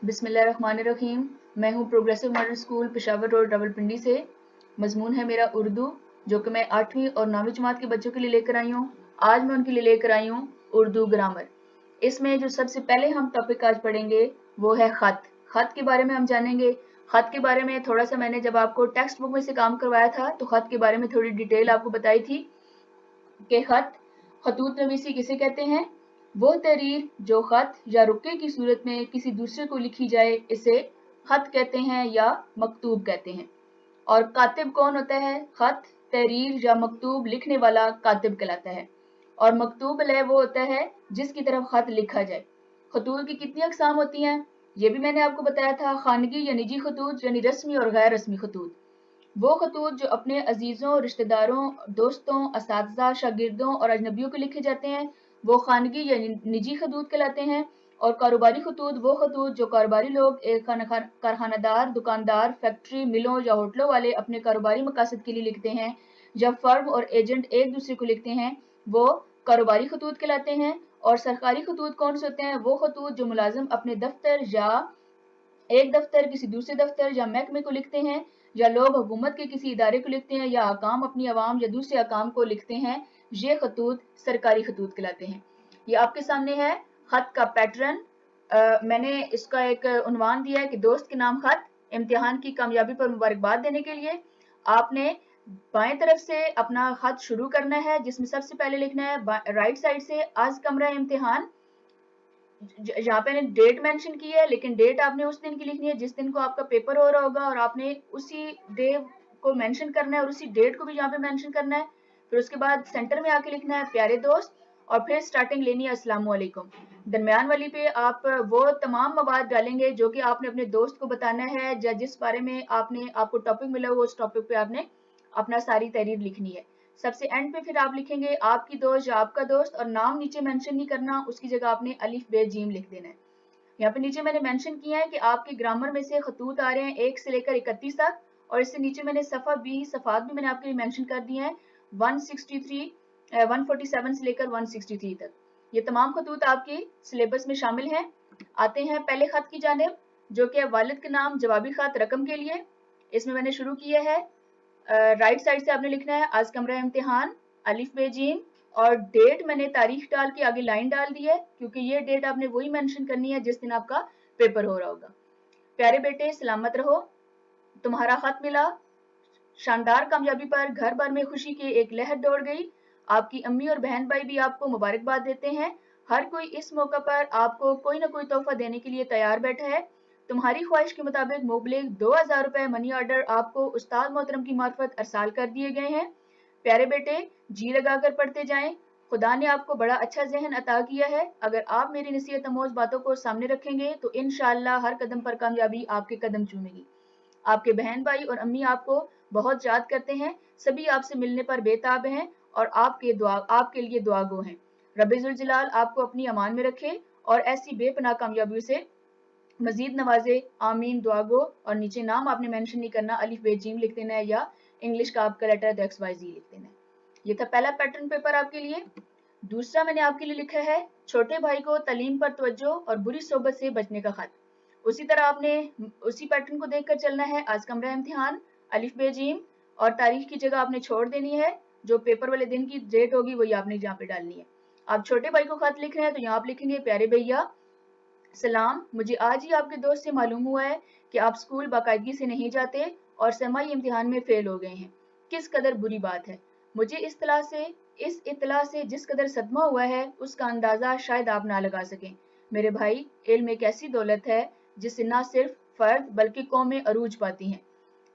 बिस्मिल्लाहिर्रहमानिर्रहीम। मैं हूँ progressive model school Peshawar road Rawalpindi से। मजमून है मेरा उर्दू, जो कि मैं 8वीं और 9वीं जमात के बच्चों के लिए लेकर आई हूँ। आज मैं उनके लिए लेकर आई हूँ उर्दू ग्रामर। इसमें जो सबसे पहले हम टॉपिक आज पढ़ेंगे वो है ख़त। ख़त के बारे में हम जानेंगे। ख़त के बारे में थोड़ा सा मैंने जब आपको टेक्स्ट बुक में से काम करवाया था तो ख़त के बारे में थोड़ी डिटेल आपको बताई थी कि ख़त, खतूत नवीसी किसे कहते हैं। वो तहरीर जो ख़त या रुक्के की सूरत में किसी दूसरे को लिखी जाए इसे ख़त कहते हैं या मकतूब कहते हैं। और कातिब कौन होता है? ख़त, तहरीर या मकतूब लिखने वाला कातिब कहलाता है। और मकतूब अलह वो होता है जिसकी तरफ ख़त लिखा जाए। खतूत की कितनी अक़साम होती हैं ये भी मैंने आपको बताया था। खानगी या निजी खतूत यानी रस्मी और गैर रस्मी खतूत। वो खतूत जो अपने अजीज़ों, रिश्तेदारों, दोस्तों, असातिज़ा, शागिर्दों और अजनबियों को लिखे जाते हैं वो खानगी या निजी खतूत कहलाते हैं। और कारोबारी खतूत वो खतूत जो कारोबारी लोग, एक कारखानादार, दुकानदार, फैक्ट्री, मिलों या होटलों वाले अपने कारोबारी मकासद के लिए लिखते हैं। जब फर्म और एजेंट एक दूसरे को लिखते हैं वो कारोबारी खतूत कहलाते हैं। और सरकारी खतूत कौन से होते हैं? वो खतूत जो मुलाजिम अपने दफ्तर या एक दफ्तर किसी दूसरे दफ्तर या महकमे को लिखते हैं, या लोग हुकूमत के किसी इदारे को लिखते हैं, या अकाम अपनी आवाम या दूसरे अकाम को लिखते हैं, ये खतूत सरकारी खतूत कहलाते हैं। ये आपके सामने है खत का पैटर्न। मैंने इसका एक उन्वान दिया है कि दोस्त के नाम खत। इम्तिहान की कामयाबी पर मुबारकबाद देने के लिए आपने बाएं तरफ से अपना खत शुरू करना है, जिसमें सबसे पहले लिखना है राइट साइड से आज कमरा इम्तिहान। यहाँ पे डेट मेंशन की है, लेकिन डेट आपने उस दिन की लिखनी है जिस दिन को आपका पेपर हो रहा होगा, और आपने उसी डे को मेंशन करना है और उसी डेट को भी यहाँ पे मेंशन करना है। फिर उसके बाद सेंटर में आके लिखना है प्यारे दोस्त, और फिर स्टार्टिंग लेनी है अस्सलाम वालेकुम। दरमियान वाली पे आप वो तमाम मवाद डालेंगे जो कि आपने अपने दोस्त को बताना है, या जिस बारे में आपको टॉपिक मिला हो उस टॉपिक पे आपने अपना सारी तहरीर लिखनी है। सबसे एंड पे फिर आप लिखेंगे आपकी दोस्त या आपका दोस्त, और नाम नीचे मेंशन नहीं करना, उसकी जगह आपने अलिफ बे जीम लिख देना है। यहाँ पे नीचे मैंने मेंशन किया है कि आपके ग्रामर में से खतूत आ रहे हैं 1 से लेकर 31 तक, और इससे नीचे मैंने सफ़ात भी मैंने आपके लिए मेंशन कर दिए हैं 147 से लेकर 163 तक। ये तमाम खतूत आपके सिलेबस में शामिल हैं। आते हैं पहले खत की जानिब, जो कि वालिद के नाम जवाबी खत रकम के लिए। इसमें मैंने शुरू किया है राइट साइड से आपने लिखना है आज कमरा इम्तिहान, अलिफ बे जीम, और डेट मैंने तारीख डाल के आगे लाइन डाल दी है, क्योंकि ये डेट आपने वही मेंशन करनी है जिस दिन आपका पेपर हो रहा होगा। प्यारे बेटे सलामत रहो, तुम्हारा खत मिला। शानदार कामयाबी पर घर भर में खुशी की एक लहर दौड़ गई। आपकी अम्मी और बहन भाई भी आपको मुबारकबाद देते हैं। हर कोई इस मौका पर आपको कोई ना कोई तोहफा देने के लिए तैयार बैठा है। तुम्हारी ख्वाहिश के मुताबिक मुबलिग 2000 रुपए मनी ऑर्डर आपको उस्ताद मोहतरम की मार्फत अरसाल कर दिए गए हैं। प्यारे बेटे जी लगाकर पढ़ते जाएं। खुदा ने आपको बड़ा अच्छा जहन अता किया है। अगर आप मेरी नसीहत अमोज बातों को सामने रखेंगे तो इंशाअल्लाह हर कदम पर कामयाबी आपके कदम चूमेगी। आपके बहन भाई और अम्मी आपको बहुत याद करते हैं। सभी आपसे मिलने पर बेताब हैं और आपके लिए दुआ गो हैं। रब्बे जुल जलाल आपको अपनी अमान में रखे और ऐसी बेपनाह कामयाबियों से मजीद नवाजे, आमीन, दुआ गो। और नीचे नाम आपने मेंशन नहीं करना, अलिफ बे जीम लिख देना है, या इंग्लिश का आपका लेटर तो XYZ लिख देना है। ये था पहला पैटर्न पेपर आपके लिए। दूसरा मैंने आपके लिए लिखा है छोटे भाई को तालीम पर तवज्जो और बुरी सोबत से बचने का खत। उसी तरह आपने उसी पैटर्न को देखकर चलना है। आज कमरा इम्तिहान, अलिफ बे जीम, और तारीख की जगह आपने छोड़ देनी है। जो पेपर वाले दिन की डेट होगी वही आपने यहाँ पे डालनी है। आप छोटे भाई को खत लिख रहे हैं तो यहाँ आप लिखेंगे प्यारे भैया सलाम, मुझे आज ही आपके दोस्त से मालूम हुआ है कि आप स्कूल बाकायदगी से नहीं जाते और समाई इम्तिहान में फेल हो गए हैं। किस कदर बुरी बात है। मुझे इस इत्तला से जिस कदर सदमा हुआ है उसका अंदाजा शायद आप ना लगा सकें। मेरे भाई, इल्म एक ऐसी दौलत है जिससे ना सिर्फ फर्द बल्कि कौमें अरूज पाती हैं।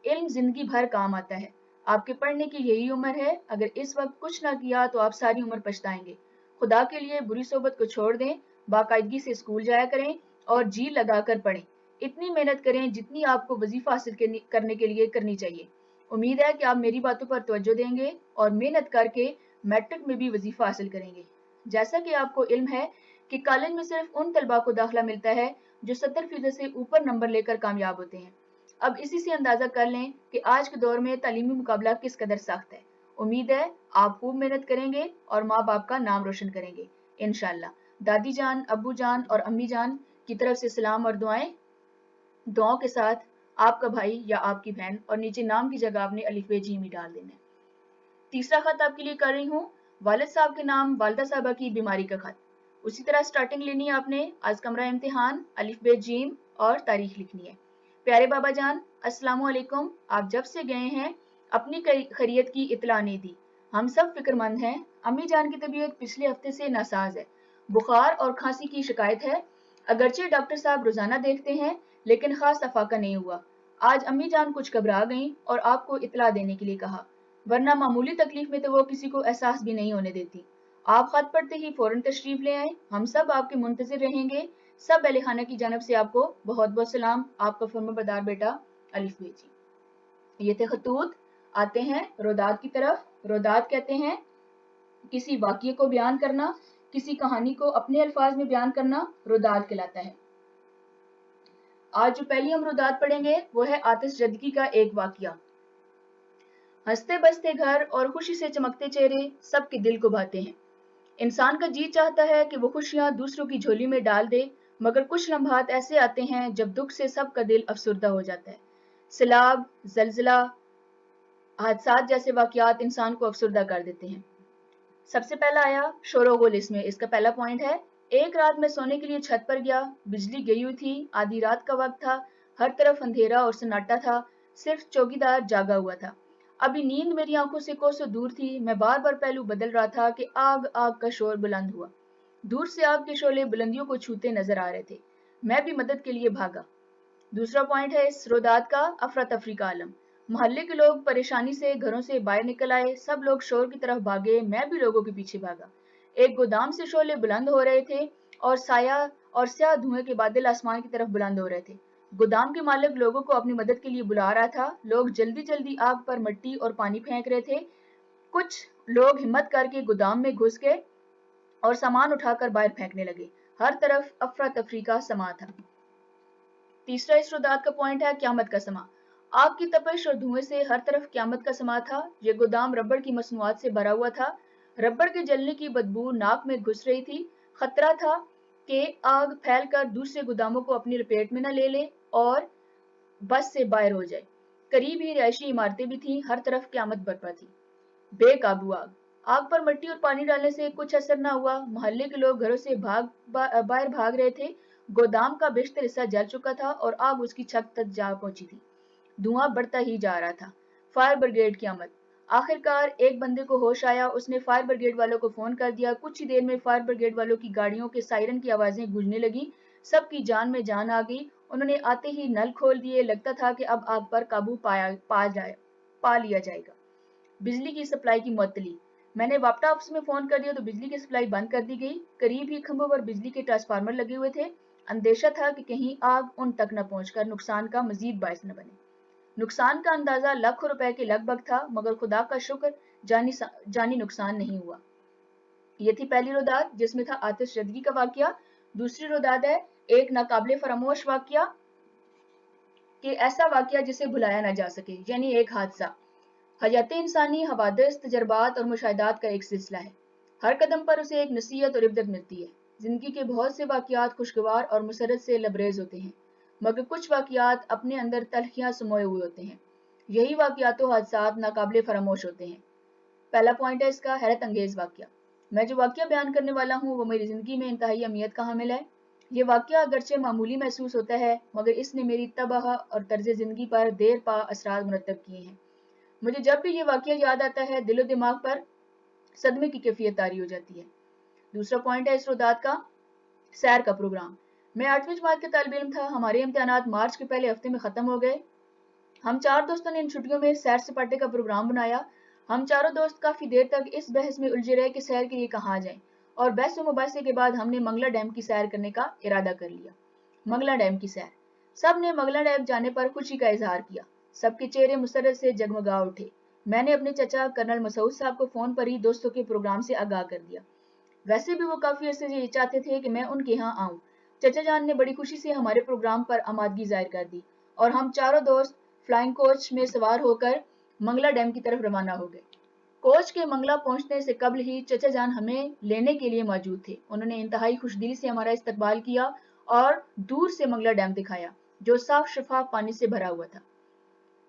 इल्म जिंदगी भर काम आता है। आपके पढ़ने की यही उम्र है। अगर इस वक्त कुछ ना किया तो आप सारी उम्र पछताएंगे। खुदा के लिए बुरी सोबत को छोड़ दें, बाकायदगी से स्कूल जाया करें और जी लगाकर पढ़ें। इतनी मेहनत करें जितनी आपको वजीफा हासिल करने के लिए करनी चाहिए। उम्मीद है कि आप मेरी बातों पर तवज्जो देंगे और मेहनत करके मैट्रिक में भी वजीफा हासिल करेंगे। जैसा कि आपको इल्म है कि कॉलेज में सिर्फ उन तलबा को दाखिला मिलता है जो 70% से ऊपर नंबर लेकर कामयाब होते हैं। अब इसी से अंदाजा कर लें कि आज के दौर में तालीमी मुकाबला किस कदर सख्त है। उम्मीद है आप खूब मेहनत करेंगे और माँ बाप का नाम रोशन करेंगे इंशाल्लाह। दादी जान, अब्बू जान और अम्मी जान की तरफ से सलाम और दुआएं। दुआओं के साथ आपका भाई या आपकी बहन, और नीचे नाम की जगह आपने अलिफ बे जीम ही डाल देना है। तीसरा खत आपके लिए कर रही हूँ, वालिद साहब के नाम, वालिदा साहबा की बीमारी का खत। उसी तरह स्टार्टिंग लेनी है आपने, आज कमरा इम्तिहान, अलिफ बे जीम और तारीख लिखनी है। प्यारे बाबा जान, अस्सलामु अलैकुम। आप जब से गए हैं अपनी खैरियत की इतला नहीं दी। हम सब फिक्रमंद हैं। अम्मी जान की तबीयत पिछले हफ्ते से नासाज है, बुखार और खांसी की शिकायत है। अगरचे डॉक्टर साहब रोजाना देखते हैं लेकिन खास अफाका नहीं हुआ। आज अम्मी जान कुछ घबरा गईं और आपको इतला देने के लिए कहा, वरना मामूली तकलीफ में तो वो किसी को एहसास भी नहीं होने देती। आप खत पढ़ते ही फौरन तशरीफ ले आए, हम सब आपके मुंतजिर रहेंगे। सब अहले खाना की जानब से आपको बहुत बहुत सलाम, आपका फर्माबरदार बेटा अलिफ बे जी। ये थे खतूत। आते हैं रोदात की तरफ। रोदात कहते हैं किसी वाक़ये को बयान करना, किसी कहानी को अपने अल्फाज में बयान करना रोदात कहलाता है। आज जो पहली हम रोदात पढ़ेंगे वो है आतिश जदगी का एक वाक़या। हंसते बसते घर और खुशी से चमकते चेहरे सबके दिल को भाते हैं। इंसान का जी चाहता है कि वो खुशियां दूसरों की झोली में डाल दे, मगर कुछ लम्हात ऐसे आते हैं जब दुख से सबका दिल अफसुर्दा हो जाता है। सैलाब, जलजला, हादसात जैसे वाकयात इंसान को अफसुर्दा कर देते हैं। सबसे पहला आया शोरोगुल, इसमें इसका पहला पॉइंट है, एक रात में सोने के लिए छत पर गया, बिजली गई हुई थी, आधी रात का वक्त था, हर तरफ अंधेरा और सन्नाटा था, सिर्फ चौकीदार जागा हुआ था। अभी नींद मेरी आंखों से कोसों दूर थी, मैं बार बार पहलू बदल रहा था कि आग आग का शोर बुलंद हुआ। दूर से आग के शोले बुलंदियों को छूते नजर आ रहे थे। मैं भी मदद के लिए भागा। दूसरा पॉइंट है इस रोदात का, अफरा तफरी का आलम। मोहल्ले के लोग परेशानी से घरों से बाहर निकल आए, सब लोग शोर की तरफ भागे, मैं भी लोगों के पीछे भागा। एक गोदाम से शोले बुलंद हो रहे थे और साया और स्याह धुएं के बादल आसमान की तरफ बुलंद हो रहे थे। गोदाम के मालिक लोगों को अपनी मदद के लिए बुला रहा था। लोग जल्दी जल्दी आग पर मिट्टी और पानी फेंक रहे थे। कुछ लोग हिम्मत करके गोदाम में घुस गए और सामान उठाकर बाहर फेंकने लगे। हर तरफ अफरा तफरी का समा था। तीसरा इस रुदात का पॉइंट है क्यामत का समा। आग की तपश और धुएं से हर तरफ क्यामत का समा था। ये गोदाम रबड़ की मसनूआत से भरा हुआ था। रबड़ के जलने की बदबू नाक में घुस रही थी। खतरा था कि आग फैलकर दूसरे गोदामों को अपनी लपेट में न ले ले और बस से बाहर हो जाए। करीब ही रिहायशी इमारतें भी थीं, हर तरफ क्यामत बरपा थी। बेकाबू आग। आग पर मिट्टी और पानी डालने से कुछ असर न हुआ। मोहल्ले के लोग घरों से बाहर भाग रहे थे। गोदाम का बेशतर हिस्सा जल चुका था और आग उसकी छत तक जा पहुंची थी। धुआं बढ़ता ही जा रहा था। फायर ब्रिगेड की आमद। आखिरकार एक बंदे को होश आया, उसने फायर ब्रिगेड वालों को फोन कर दिया। कुछ ही देर में फायर ब्रिगेड वालों की गाड़ियों के सायरन की आवाजें गूंजने लगी। सबकी जान में जान आ गई। उन्होंने आते ही नल खोल दिए। लगता था कि अब आग पर काबू पा लिया जाएगा। बिजली की सप्लाई की मुअत्तली। मैंने वापटा ऑफिस में फोन कर दिया तो बिजली की सप्लाई बंद कर दी गई। करीब ही खंभों पर बिजली के ट्रांसफार्मर लगे हुए थे। अंदेशा था कि कहीं आग उन तक न पहुंचकर नुकसान का मजीद बायस न बने। नुकसान का अंदाजा लाखों रुपए के लगभग था, मगर खुदा का शुक्र जानी नुकसान नहीं हुआ। ये थी पहली रोदात जिसमें था आतिश जदगी का वाकया। दूसरी रोदात है एक नाकाबिले फरामोश वाकया, कि ऐसा वाकया जिसे भुलाया न जा सके, यानी एक हादसा। हयात इंसानी हवादिस, तजर्बात और मुशाहिदात का एक सिलसिला है। हर कदम पर उसे एक नसीहत और इबरत मिलती है। जिंदगी के बहुत से वाकयात खुशगवार और मुसरत से लबरेज होते हैं, मगर कुछ वाकयात अपने अंदर तलखियां समोए हुए होते हैं। यही वाकयात और हादसात नाकाबिले फरामोश होते हैं। पहला पॉइंट है इसका हैरत अंगेज वाकया। मैं जो वाकया बयान करने वाला हूँ वो मेरी जिंदगी में इंतहाई अहमियत का हामिल है। ये वाकया अगरचे मामूली महसूस होता है, मगर इसने मेरी तबाह और तर्ज जिंदगी पर देर पा असरार मुरतब किए हैं। मुझे जब भी ये वाकया याद आता है, दिलो दिमाग पर सदमे की कैफियत तारी हो जाती है। दूसरा पॉइंट है इस रुदात का, सैर का प्रोग्राम। मैं 8वीं जमात के तालिब इल्म था। हमारे इम्तिहानात मार्च के पहले हफ्ते में खत्म हो गए। हम चार दोस्तों ने इन छुट्टियों में सैर सपाटे का प्रोग्राम बनाया। हम चारों दोस्त काफी देर तक इस बहस में उलझे रहे कि सैर के लिए कहाँ जाएं, और बहस व मुबासे के बाद हमने मंगला डैम की सैर करने का इरादा कर लिया। मंगला डैम की सैर। सब ने मंगला डैम जाने पर खुशी का इजहार किया। सबके चेहरे मुसर्रत से जगमगा उठे। मैंने अपने चचा कर्नल मसूद साहब को फोन पर ही दोस्तों के प्रोग्राम से आगाह कर दिया। वैसे भी वो काफी अरसे से ये चाहते थे कि मैं उनके यहाँ आऊं। चचा जान ने बड़ी खुशी से हमारे प्रोग्राम पर आमादगी जाहिर कर दी और हम चारों दोस्त फ्लाइंग कोच में सवार होकर मंगला डैम की तरफ रवाना हो गए। कोच के मंगला पहुंचने से कबल ही चचा जान हमें लेने के लिए मौजूद थे। उन्होंने इंतहाई खुशदिली से हमारा इस्तकबाल किया और दूर से मंगला डैम दिखाया। जो साफ शफाफ पानी से भरा हुआ था।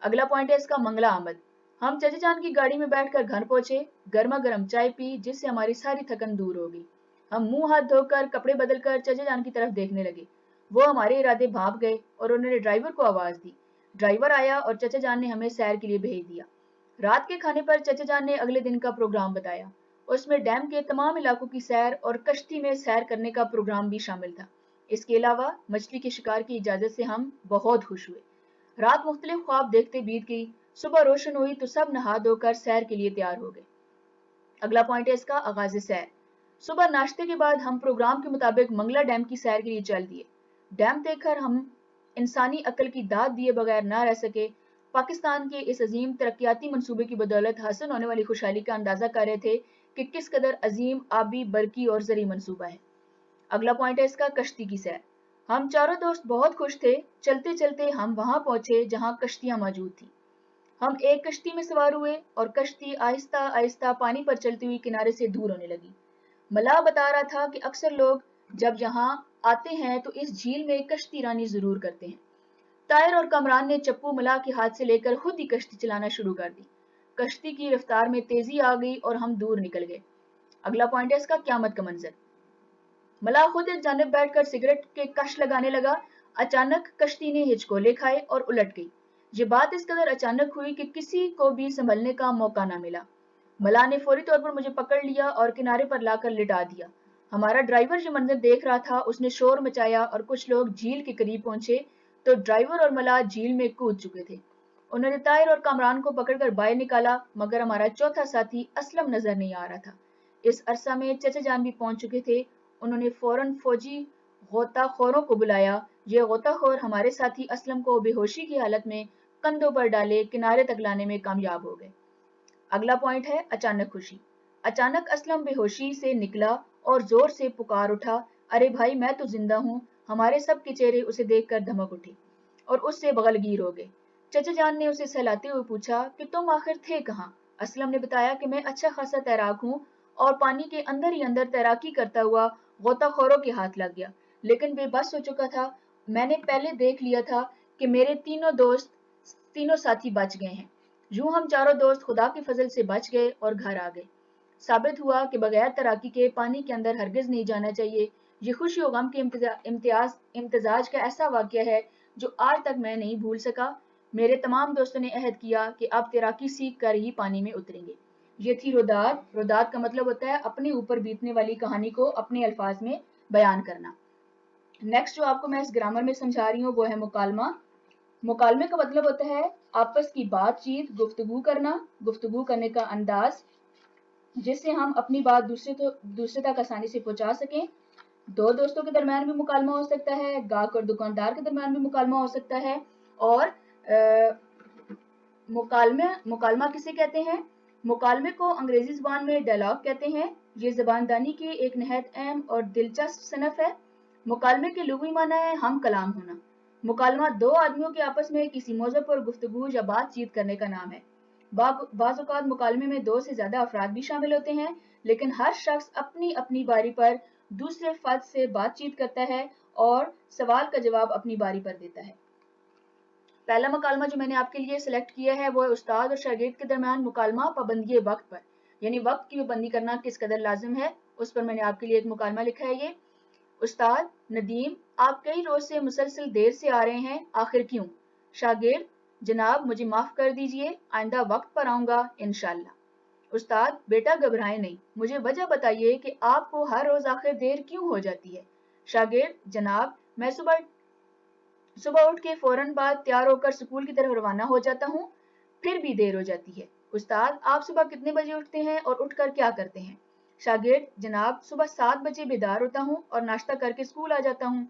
अगला पॉइंट है इसका मंगला आमद। हम चचा जान की गाड़ी में बैठकर घर पहुंचे, गर्मा गर्म चाय पी, जिससे हमारी सारी थकन दूर हो गई। हम मुंह हाथ धोकर कपड़े बदलकर चचा जान की तरफ देखने लगे। वो हमारे इरादे भाप गए और उन्होंने ड्राइवर को आवाज दी। ड्राइवर आया और चचा जान ने हमें सैर के लिए भेज दिया। रात के खाने पर चचा जान ने अगले दिन का प्रोग्राम बताया। उसमें डैम के तमाम इलाकों की सैर और कश्ती में सैर करने का प्रोग्राम भी शामिल था। इसके अलावा मछली के शिकार की इजाजत से हम बहुत खुश हुए। रात मुख्तलिफ ख्वाब देखते बीत गई। सुबह रोशन हुई तो सब नहा धोकर सैर के लिए तैयार हो गए। अगला पॉइंट है इसका आगाज सैर। सुबह नाश्ते के बाद हम प्रोग्राम के मुताबिक मंगला डैम की सैर के लिए चल दिए। डैम देखकर हम इंसानी अक्ल की दाद दिए बगैर न रह सके। पाकिस्तान के इस अजीम तरक्याती मंसूबे की बदौलत हासिल होने वाली खुशहाली का अंदाजा कर रहे थे कि किस कदर अजीम आबी, बरकी और ज़री मंसूबा है। अगला पॉइंट है इसका कश्ती की सैर। हम चारों दोस्त बहुत खुश थे। चलते चलते हम वहां पहुंचे जहां कश्तियां मौजूद थी। हम एक कश्ती में सवार हुए और कश्ती आहिस्ता आहिस्ता पानी पर चलती हुई किनारे से दूर होने लगी। मलाह बता रहा था कि अक्सर लोग जब यहाँ आते हैं तो इस झील में कश्ती रानी जरूर करते हैं। तायर और कमरान ने चप्पू मलाह के हाथ से लेकर खुद ही कश्ती चलाना शुरू कर दी। कश्ती की रफ्तार में तेजी आ गई और हम दूर निकल गए। अगला पॉइंट है इसका क्यामत का मंजर। मलाह खुद एक जानिब बैठकर सिगरेट के कश लगाने लगा। अचानक कश्ती ने हिचकोले खाए और उलट गई। ये बात इस कदर अचानक हुई कि किसी को भी संभलने का मौका ना मिला। मलाह ने फौरी तौर पर मुझे पकड़ लिया और किनारे पर लाकर लिटा दिया। हमारा ड्राइवर जो मंजर देख रहा था उसने शोर मचाया और कुछ लोग झील के करीब पहुंचे तो ड्राइवर और मलाह झील में कूद चुके थे। उन्होंने ताहिर और कामरान को पकड़कर बाहर निकाला, मगर हमारा चौथा साथी असलम नजर नहीं आ रहा था। इस अरसा में चचा जान भी पहुंच चुके थे। उन्होंने फौरन फौजी गोताखोरों को बुलाया। ये गोताखोर हमारे साथी असलम को बेहोशी की हालत में कंधों पर डाले किनारे तक लाने में कामयाब हो गए। अगला पॉइंट है अचानक खुशी। अचानक असलम बेहोशी से निकला और जोर से पुकार उठा, अरे भाई मैं तो जिंदा हूँ। हमारे सब के चेहरे उसे देखकर धमक उठे और उससे बगलगीर हो गए। चचा जान ने उसे सहलाते हुए पूछा कि तुम आखिर थे कहाँ? असलम ने बताया कि मैं अच्छा खासा तैराक हूँ और पानी के अंदर ही अंदर तैराकी करता हुआ गोताखोरों के हाथ लग गया, लेकिन बेबस हो चुका था। मैंने पहले देख लिया था कि मेरे तीनों साथी बच गए हैं। यूं हम चारों दोस्त खुदा के फजल से बच गए और घर आ गए। साबित हुआ कि बगैर तैराकी के पानी के अंदर हरगिज नहीं जाना चाहिए। ये खुशी और गम के इम्तिजाज का ऐसा वाकया है जो आज तक मैं नहीं भूल सका। मेरे तमाम दोस्तों ने अहद किया कि अब तैराकी सीख कर ही पानी में उतरेंगे। ये थी रुदात। रुदात का मतलब होता है अपने ऊपर बीतने वाली कहानी को अपने अल्फाज में बयान करना। नेक्स्ट जो आपको मैं इस ग्रामर में समझा रही हूँ वो है मुकालमा। मुकालमे का मतलब होता है आपस की बातचीत, गुफ्तगू करना, गुफ्तगू करने का अंदाज जिससे हम अपनी बात दूसरे तक आसानी से पहुंचा सकें। दो दोस्तों के दरमियान भी मुकालमा हो सकता है, गाहक और दुकानदार के दरमियान भी मुकालमा हो सकता है। और मुकालमा किसे कहते हैं? मुकालमे को अंग्रेजी जुबान में डायलॉग कहते हैं। ये जबानदानी की एक नहायत अहम और दिलचस्प सनफ है। मुकालमे के लुग़वी माना है हम कलाम होना। मुकालमा दो आदमियों के आपस में किसी मौजू पर गुफ्तगू या बातचीत करने का नाम है। बाज़ औक़ात मुकालमे में दो से ज्यादा अफराद भी शामिल होते हैं, लेकिन हर शख्स अपनी अपनी बारी पर दूसरे फर्द से बातचीत करता है और सवाल का जवाब अपनी बारी पर देता है। पहला मुकालमा जो मैंने आपके लिए सिलेक्ट किया है वो है उस्ताद और शागिर्द के दरमियान मुकालमा पाबंदी वक्त पर, यानी वक्त की पाबंदी करना किस कदर लाजिम है, उस पर मैंने आपके लिए एक मुकालमा लिखा है। ये उस्ताद नदीम, आप कई रोज से मुसलसल देर से आ रहे हैं, आखिर क्यों? शागिर्द, जनाब मुझे माफ कर दीजिए, आइंदा वक्त पर आऊंगा इंशाल्लाह। उस्ताद, बेटा घबराएं नहीं, मुझे वजह बताइए कि आपको हर रोज आखिर देर क्यों हो जाती है। शागिर्द, जनाब मैं सुबह उठ के फौरन बाद तैयार होकर स्कूल की तरफ रवाना हो जाता हूँ, फिर भी देर हो जाती है। उस्ताद, आप सुबह कितने बजे उठते हैं और उठकर क्या करते हैं? शागिर्द, जनाब सुबह 7 बजे बेदार होता हूँ और नाश्ता करके स्कूल आ जाता हूँ।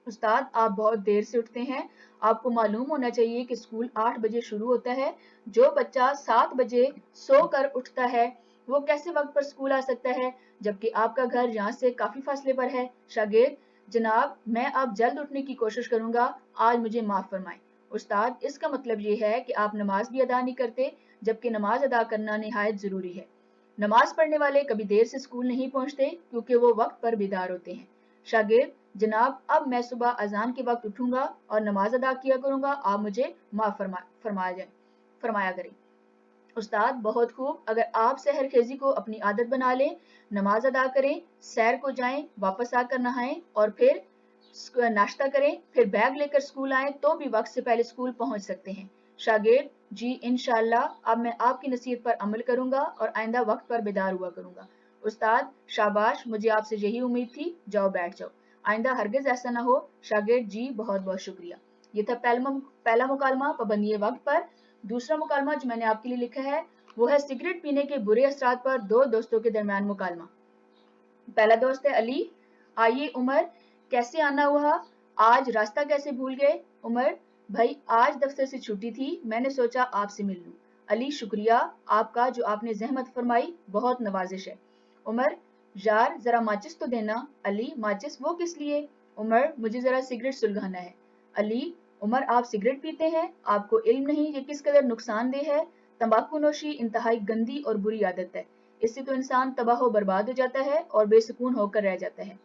उस्ताद, आप बहुत देर से उठते हैं। आपको मालूम होना चाहिए कि स्कूल 8 बजे शुरू होता है। जो बच्चा 7 बजे सो कर उठता है वो कैसे वक्त पर स्कूल आ सकता है, जबकि आपका घर यहाँ से काफी फासले पर है। शागिर्द, जनाब मैं अब जल्द उठने की कोशिश करूंगा, आज मुझे माफ फरमाएं। उस्ताद, इसका मतलब ये है कि आप नमाज भी अदा नहीं करते, जबकि नमाज अदा करना निहायत जरूरी है। नमाज पढ़ने वाले कभी देर से स्कूल नहीं पहुंचते क्योंकि वो वक्त पर बेदार होते हैं। शागिर्द, जनाब, अब मैं सुबह अजान के वक्त उठूंगा और नमाज अदा किया करूंगा, आप मुझे माफ फरमाया करें। उस्ताद, बहुत खूब। अगर आप सहर खेजी को अपनी आदत बना लें, नमाज अदा करें, सैर को जाएं, वापस आकर नहाएं और फिर नाश्ता करें, फिर बैग लेकर स्कूल आएं, तो भी वक्त से पहले स्कूल पहुंच सकते हैं। शागिर्द, जी इंशाअल्लाह, अब मैं आपकी नसीहत पर अमल करूंगा और आइंदा वक्त पर बेदार हुआ करूंगा। उस्ताद, शाबाश, मुझे आपसे यही उम्मीद थी। जाओ बैठ जाओ, आइंदा हरगिज ऐसा ना हो। शागिर्द, जी बहुत बहुत शुक्रिया। ये था पहला मुकालमा पाबंदी वक्त पर। दूसरा मुकालमा जो मैंने आपके लिए लिखा है वो है सिगरेट पीने के बुरे असरात पर दो दोस्तों के दरमियान मुकालमा। पहला दोस्त है अली। आइए उमर, कैसे आना हुआ? आज रास्ता कैसे भूल गए? उमर, भाई आज दफ्तर से छुट्टी थी, मैंने सोचा आपसे मिल लूं। अली, शुक्रिया आपका जो आपने जहमत फरमाई, बहुत नवाजिश है। उमर, यार जरा माचिस तो देना। अली, माचिस वो किस लिए? उमर, मुझे जरा सिगरेट सुलगाना है। अली, उमर आप सिगरेट पीते हैं? आपको इल्म नहीं ये किस कदर नुकसानदेह है? तंबाकू नोशी इंतहाई गंदी और बुरी आदत है, इससे तो इंसान तबाह बर्बाद हो जाता है और बेसुकून होकर रह जाता है।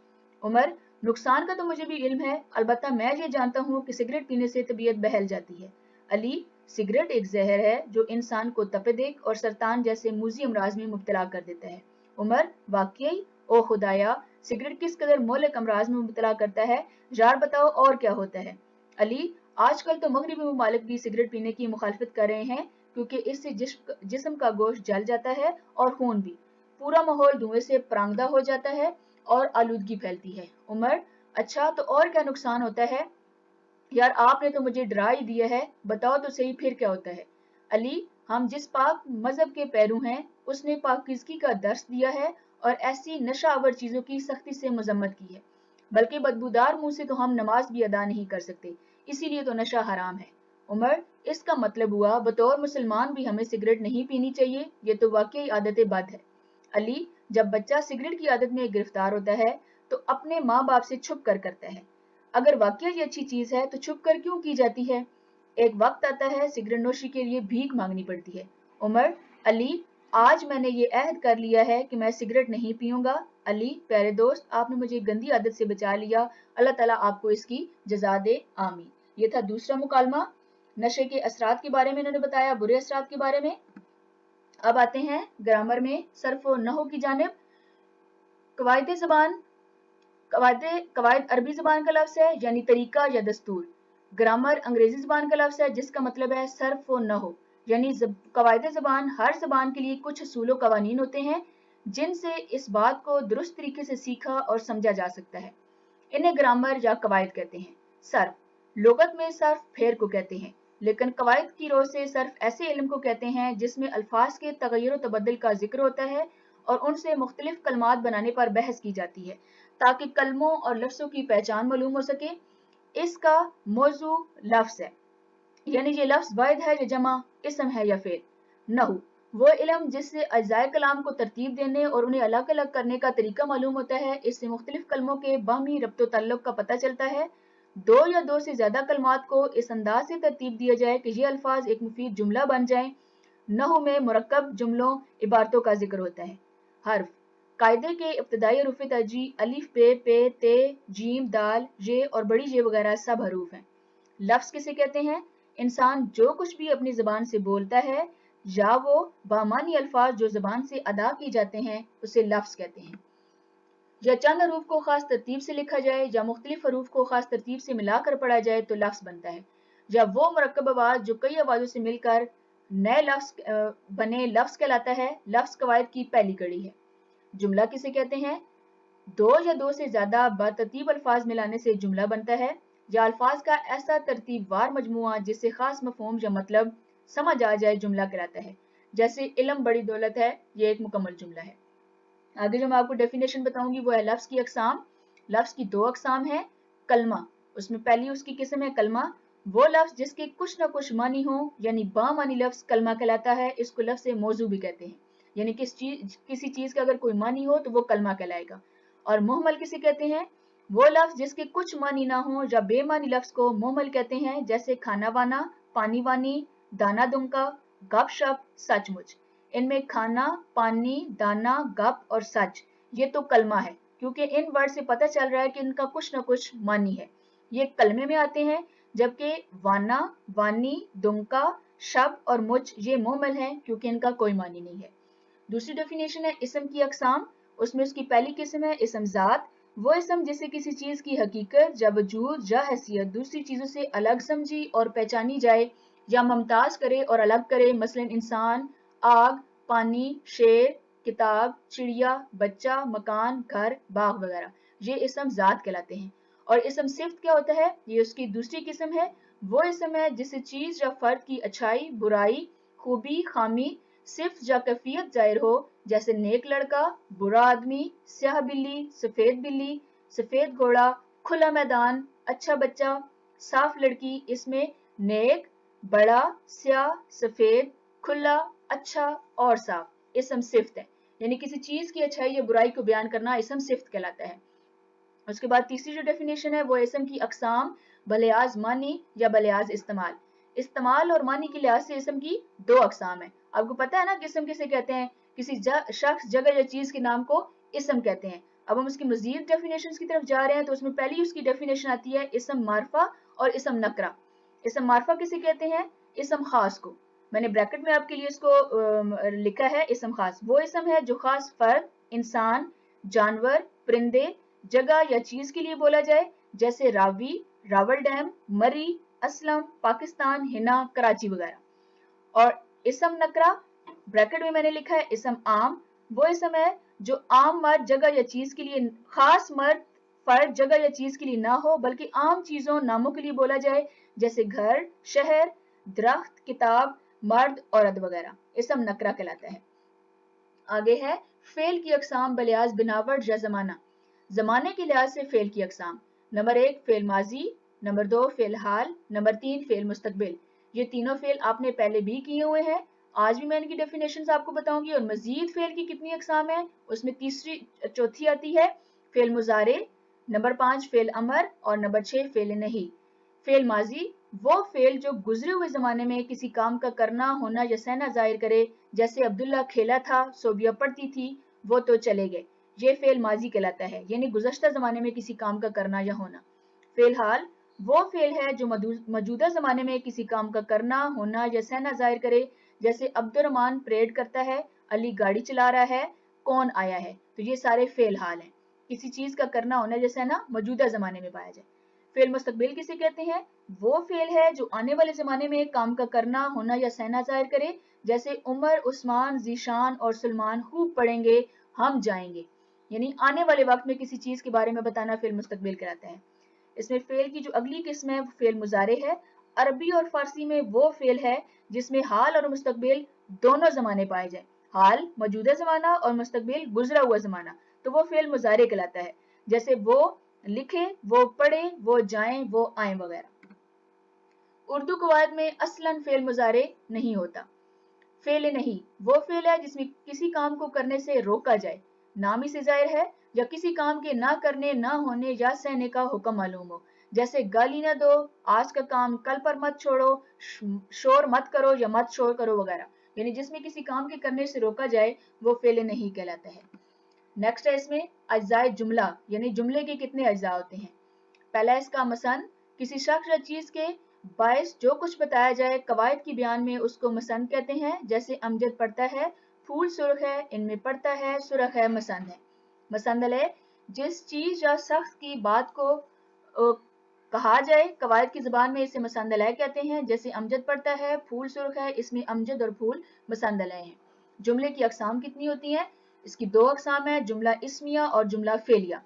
उमर, नुकसान का तो मुझे भी इल्म है, अलबत्ता मैं ये जानता हूँ कि सिगरेट पीने से तबीयत बहल जाती है। अली, सिगरेट एक जहर है जो इंसान को तपेदिक और सरतान जैसे मूजी अमराज में मुब्तला कर देता है। उमर, वाकई? ओ खुदाया, सिगरेट किस कदर मोहलिक अमराज में मुब्तला करता है, यार बताओ और क्या होता है? अली, आजकल तो मगरबी ममालिक भी सिगरेट पीने की मुखालफत कर रहे हैं, क्योंकि इससे जिस्म का गोश्त जल जाता है और खून भी। पूरा माहौल धुएं से परांगदा हो जाता है और आलूदगी फैलती है। उमर, अच्छा तो और क्या नुकसान होता है? यार आपने तो मुझे डरा ही दिया है, बताओ तो सही फिर क्या होता है? अली, हम जिस पाक मजहब के पैरू हैं उसने पाकिज़गी का दर्स दिया है और ऐसी नशावर चीजों की सख्ती से मजम्मत की है, बल्कि बदबूदार मुंह से तो हम नमाज भी अदा नहीं कर सकते, इसीलिए तो नशा हराम है। उमर, इसका मतलब हुआ बतौर मुसलमान भी हमें सिगरेट नहीं पीनी चाहिए, ये तो वाकई आदत बद है। अली, जब बच्चा सिगरेट की आदत में गिरफ्तार होता है तो अपने माँ बाप से छुप कर करता है। अगर वाकई ये अच्छी चीज है तो छुप कर क्यों की जाती है? एक वक्त आता है सिगरेट नोशी के लिए भीख मांगनी पड़ती है। उमर, अली, आज मैंने ये अहद कर लिया है कि मैं सिगरेट नहीं पीऊंगा। अली, प्यारे दोस्त, आपने मुझे गंदी आदत से बचा लिया, अल्लाह ताला आपको इसकी जजा दे, आमीन। ये था दूसरा मुकालमा, नशे के असरात के बारे में इन्होंने बताया, बुरे असरात के बारे में। अब आते हैं ग्रामर में सर्फ और नहव की जानिब। कवायद ज़बान, कवायद अरबी ज़बान का लफ्ज़ है यानी तरीका या दस्तूर। ग्रामर अंग्रेज़ी ज़बान का लफ्ज़ है जिसका मतलब है सर्फ और नहव, यानी कवायद ज़बान हर ज़बान के लिए कुछ असूल व कवानीन होते हैं जिनसे इस बात को दुरुस्त तरीके से सीखा और समझा जा सकता है। इन्हें ग्रामर या कवायद कहते हैं। सर्फ, लुगत में सर्फ फेर को कहते हैं, लेकिन कवायद की रोह से सर्फ ऐसे इल्म को कहते हैं जिसमें अल्फाज के तगय्युर तबद्दुल का जिक्र होता है और उनसे मुख्तलिफ कलमात बनाने पर बहस की जाती है ताकि कलमों और लफ्ज़ों की पहचान मालूम हो सके। इसका मौजू लफ्ज़ है, यानी ये लफ्ज़ वाहिद है या जमा, इसम है या फेल। नहू, वो इल्म जिससे अज्जाए कलाम को तरतीब देने और उन्हें अलग अलग करने का तरीका मालूम होता है। इससे मुख्तलिफ कलमों के बाहमी रब्तो ताल्लुक का पता चलता है। दो या दो से ज्यादा कलमात को इस अंदाज से तरतीब दिया जाए कि ये अल्फाज एक मुफीद जुमला बन जाएं। नहू में मुरक्कब जुमलों इबारतों का जिक्र होता है। हर्फ, कायदे के इब्तदाई हरूफ तर्जी अलिफ पे ते जीम दाल ये और बड़ी ये वगैरह सब हरूफ हैं। लफ्ज़ किसे कहते हैं? इंसान जो कुछ भी अपनी ज़बान से बोलता है या वो बामानी अल्फाज जो ज़बान से अदा की जाते हैं उसे लफ्ज़ कहते हैं। या चंद हरूफ को खास तरतीब से लिखा जाए या मुख्तलिफ हरूफ को खास तरतीब से मिलाकर पढ़ा जाए तो लफ्ज़ बनता है। या वो मुरक्कब आवाज़ जो कई आवाज़ों से मिलकर नए लफ्ज़ बने लफ्ज़ कहलाता है। लफ्ज़ कवायद की पहली कड़ी है। जुमला किसे कहते हैं? दो या दो से ज्यादा बतरतीब अल्फाज मिलाने से जुमला बनता है, या अल्फाज का ऐसा तरतीबवार मजमुआ जिससे खास मफहूम या मतलब समझ आ जाए जुमला कहलाता है। जैसे इल्म बड़ी दौलत है, ये एक मुकम्मल जुमला है। आगे जो मैं आपको डेफिनेशन बताऊंगी वो है लफ्ज़ की अकसाम। लफ्ज़ की दो अकसाम है। कलमा, उसमें पहली उसकी किस्म है कलमा, वो लफ्ज़ जिसके कुछ ना कुछ मानी हो, यानी बामानी लफ्ज़ कलमा कहलाता है। इसको लफ्ज़ मौजू भी कहते हैं, यानी किसी चीज का अगर कोई मानी हो तो वो कलमा कहलाएगा। और मुहमल किसे कहते हैं? वो लफ्ज़ जिसके कुछ मानी ना हो या बेमानी लफ्ज़ को मुहमल कहते हैं, जैसे खाना वाना, पानी वानी, दाना दुमका, गप शप, सचमुच। इनमें खाना, पानी, दाना, गप और सच ये तो कलमा है, کیونکہ ان ورڈ سے پتہ چل رہا ہے کہ ان کا کچھ نہ کچھ معنی ہے. یہ کلمے میں آتے ہیں، جبکہ وانا، وانی، دمکا، شب اور مجھ یہ مومل ہیں کیونکہ ان کا کوئی معنی نہیں ہے. دوسری ڈیفینیشن ہے اسم کی اقسام. اس میں اس کی پہلی قسم ہے اسم ذات. وہ اسم جسے کسی چیز کی حقیقت یا وجود یا حیثیت دوسری چیزوں سے الگ سمجھی اور پہچانی جائے یا ممتاز کرے اور الگ کرے، مثلا انسان، آگ، پانی، شیر، کتاب، چڑیا، بچہ، مکان، گھر، باغ وغیرہ. یہ اسم ذات کہلاتے ہیں. اور اسم صفت کیا ہوتا ہے؟ یہ اس کی دوسری قسم ہے. وہ اسم ہے جسے چیز یا فرد کی اچھائی، برائی، خوبی، خامی، صفت یا کیفیت ظاہر ہو، جیسے نیک لڑکا، برا آدمی، سیاہ بلی، سفید گھوڑا، کھلا میدان، اچھا بچہ، صاف لڑکی. اس میں نیک، بڑا، سیاہ، سفید، کھلا، اچھا اور صاف اسم صفت ہے. یعنی کسی چیز کی اچھائی یا برائی کو بیان کرنا اسم صفت کہلاتا ہے. اس کے بعد تیسری جو ڈیفینیشن ہے وہ اسم کی اقسام بلحاظ معنی یا بلحاظ استعمال. استعمال اور معنی کے لحاظ سے اسم کی دو اقسام ہیں. آپ کو پتا ہے نا کہ اسم کسے کہتے ہیں؟ کسی شخص، جگہ یا چیز کے نام کو اسم کہتے ہیں. اب ہم اس کی مزید ڈیفینیشنز کی طرف جا رہے ہیں تو اس میں پہلی اس کی ڈیفینیشن آتی ہے اسم معرفہ اور اسم نکرہ. اسم معرفہ کسے کہتے ہیں؟ اسم خاص کو. میں نے بریکٹ میں آپ کے لیے اس کو لکھا ہے. اسم خاص وہ اسم ہے جو خاص فرد، انسان، جانور، پرندے، جگہ یا چیز کے لیے بولا جائے، جیسے راوی، راول ڈیم، مری، اسلم، پاکستان، ہنا، کراچی وغیرہ. اور اسم نکرہ بریکٹ میں نے لکھا ہے اسم عام. وہ اسم ہے جو عام مرد، جگہ یا چیز کے لیے، خاص مرد، فرد، جگہ یا چیز کے لیے نہ ہو بلکہ عام چیزوں، ناموں کے لیے بولا جائے، جیسے گھر، شہر، درخت، کتاب، مرد، عورت وغیرہ. اسم نکرہ کہلاتا ہے. آگے ہے فعل کی اقسام بلحاظ بناوٹ یا زمانہ. زمانے کے لحاظ سے فعل کی اقسام: نمبر 1 فعل ماضی، نمبر 2 فعل حال، نمبر 3 فعل مستقبل. یہ تینوں فعل آپ نے پہلے بھی کیے ہوئے ہیں. آج بھی میں ان کی ڈیفینیشنز آپ کو بتاؤں گی. اور مزید فعل کی کتنی اقسام ہیں اس میں چوتھی آتی ہے فعل مضارع، نمبر 5 فعل امر اور نمبر 6 فعل نہیں. فعل ماضی وہ فعل جو گزرے ہوئے زمانے میں کسی کام کا کرنا، ہونا یا سہنا ظاہر کرے، جیسے عبداللہ کھیلا تھا، صوبیہ پڑھتی تھی، وہ تو چلے گئے. یہ فعل ماضی کہلاتا ہے، یعنی گزشتہ زمانے میں کسی کام کا کرنا یا ہونا. فعل حال وہ فعل ہے جو موجودہ زمانے میں کسی کام کا کرنا، ہونا یا سہنا ظاہر کرے، جیسے عبد الرحمن پریڈ کرتا ہے، علی گاڑی چلا رہا ہے، کون آیا ہے. تو یہ سارے فعل حال ہیں، کسی چیز کا کرنا، ہونا یا سہنا موجودہ زمانے میں پایا جائے. فعل مستقبل کسے کہتے ہیں؟ وہ فعل ہے جو آنے والے زمانے میں کام کا کرنا، ہونا یا سہنا ظاہر کرے، جیسے عمر، عثمان، ذیشان اور سلمان خوب پڑھیں گے، ہم جائیں گے. یعنی آنے والے وقت میں کسی چیز کے بارے میں بتانا فعل مستقبل کہلاتا ہے. اس میں فعل کی جو اگلی قسم ہے وہ فعل مضارع ہے. عربی اور فارسی میں وہ فعل ہے جس میں حال اور مستقبل دونوں زمانے پائے جائیں. حال موجودہ زمانہ اور مستقبل گزرا ہوا زمانہ، تو وہ فعل مضارع کہلاتا ہے، جیسے وہ لکھے، وہ پڑھے، وہ جائیں، وہ آئیں وغیرہ. اردو قواعد میں اصلاً فعل مضارع نہیں ہوتا. فعل نہیں وہ فعل ہے جس میں کسی کام کو کرنے سے روکا جائے، نام ہی سے ظاہر ہے، یا کسی کام کے نہ کرنے، نہ ہونے یا سہنے کا حکم معلوم ہو، جیسے گالی نہ دو، آج کا کام کل پر مت چھوڑو، شور مت کرو یا مت شور کرو وغیرہ. یعنی جس میں کسی کام کے کرنے سے روکا جائے وہ فعل نہیں کہلاتا ہے. نیکسٹ ہے اس میں اجزاء جملہ، یعنی جملے کے کتنے اجزاء ہوتے ہیں. پہلا اس کا مسند، کسی شخص یا چیز کے باعث جو کچھ بتایا جائے قواعد کی بیان میں اس کو مسند کہتے ہیں، جیسے امجد پڑھتا ہے، پھول سرخ ہے، ان میں پڑھتا ہے، سرخ ہے، مسند ہے. مسند علیہ جس چیز یا شخص کی بات کو کہا جائے قواعد کی زبان میں اسے مسند علیہ کہتے ہیں، جیسے امجد پڑھتا ہے، پھول سرخ ہے، اس میں امجد اور پھول مسند علیہ ہیں. جملے کی اقسام کتنی ہوتی ہیں؟ اس کی دو اقسام ہیں، جملہ اسمیہ اور جملہ فعلیہ.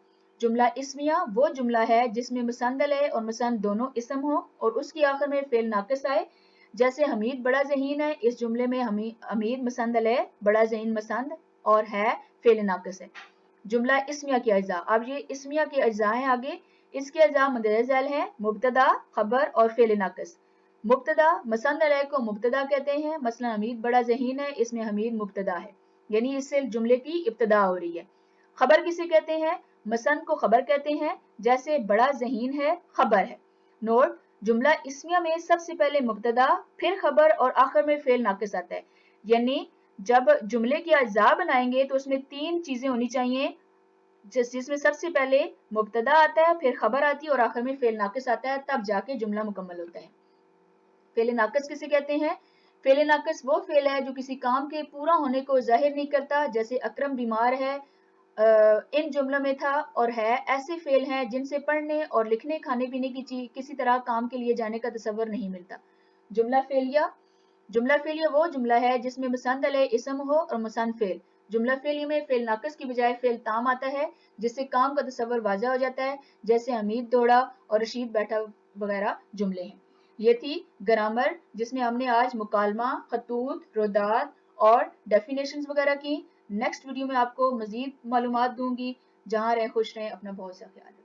جملہ اسمیہ وہ جملہ ہے جس میں مسند علیہ اور مسند دونوں اسم ہوں اور اس کی آخر میں فعل ناقص آئے، جیسے حمید بڑا ذہین ہے، اس جملے میں حمید مسند علیہ، بڑا ذہین مسند اور ہے فعل ناقص ہے. جملہ اسمیہ کے اجزاء، اب یہ اسمیہ کے اجزاء ہیں آگے. اس کے اجزاء مندرجہ ذیل ہیں: مبتدا، خبر اور فعل ناقص. مبتدا مسند علیہ کو مبتدا کہتے ہیں، مثلا حمید بڑا ذہین ہے، اس میں حمید مبتدا ہے، یعنی اس سے جملے کی ابتدا ہو رہی ہے. خبر کسے کہتے ہیں؟ مسند کو خبر کہتے ہیں، جیسے بڑا ذہین ہے خبر ہے. نوٹ: جملہ اسمیہ میں سب سے پہلے مبتدا، پھر خبر اور آخر میں فعل ناقص آتا ہے. یعنی جب جملے کے اجزاء بنائیں گے تو اس میں تین چیزیں ہونی چاہیے: जिसमें सबसे पहले मुब्तदा आता है, फिर खबर आती है और आखिर में फेल नाकिस आता है, तब जाके जुमला मुकम्मल होता है। फेल नाकिस किसे कहते हैं? फेल नाकिस वो फेल है जो किसी काम के पूरा होने को जाहिर नहीं करता, जैसे अकरम बीमार है, इन जुमलों में था और है, ऐसे फेल हैं जिनसे पढ़ने और लिखने, खाने पीने की चीज, किसी तरह काम के लिए जाने का तसव्वुर नहीं मिलता। जुमला फेलिया वो जुमला है जिसमें मुसन्द अलैह इस्म हो और मुसन्द फेल। जुमला फेलिया में फेल नाकिस की बजाय फेल ताम आता है, जिससे काम का तसव्वुर वाज़ा हो जाता है, जैसे हमीद दौड़ा और रशीद बैठा वगैरह जुमले हैं। ये थी ग्रामर, जिसमें हमने आज मुकालमा, खतूत, रोदात और डेफिनेशंस वगैरह की। नेक्स्ट वीडियो में आपको मजीद मालूमात दूंगी। जहाँ रहें खुश रहें, अपना बहुत सा ख्याल रखें।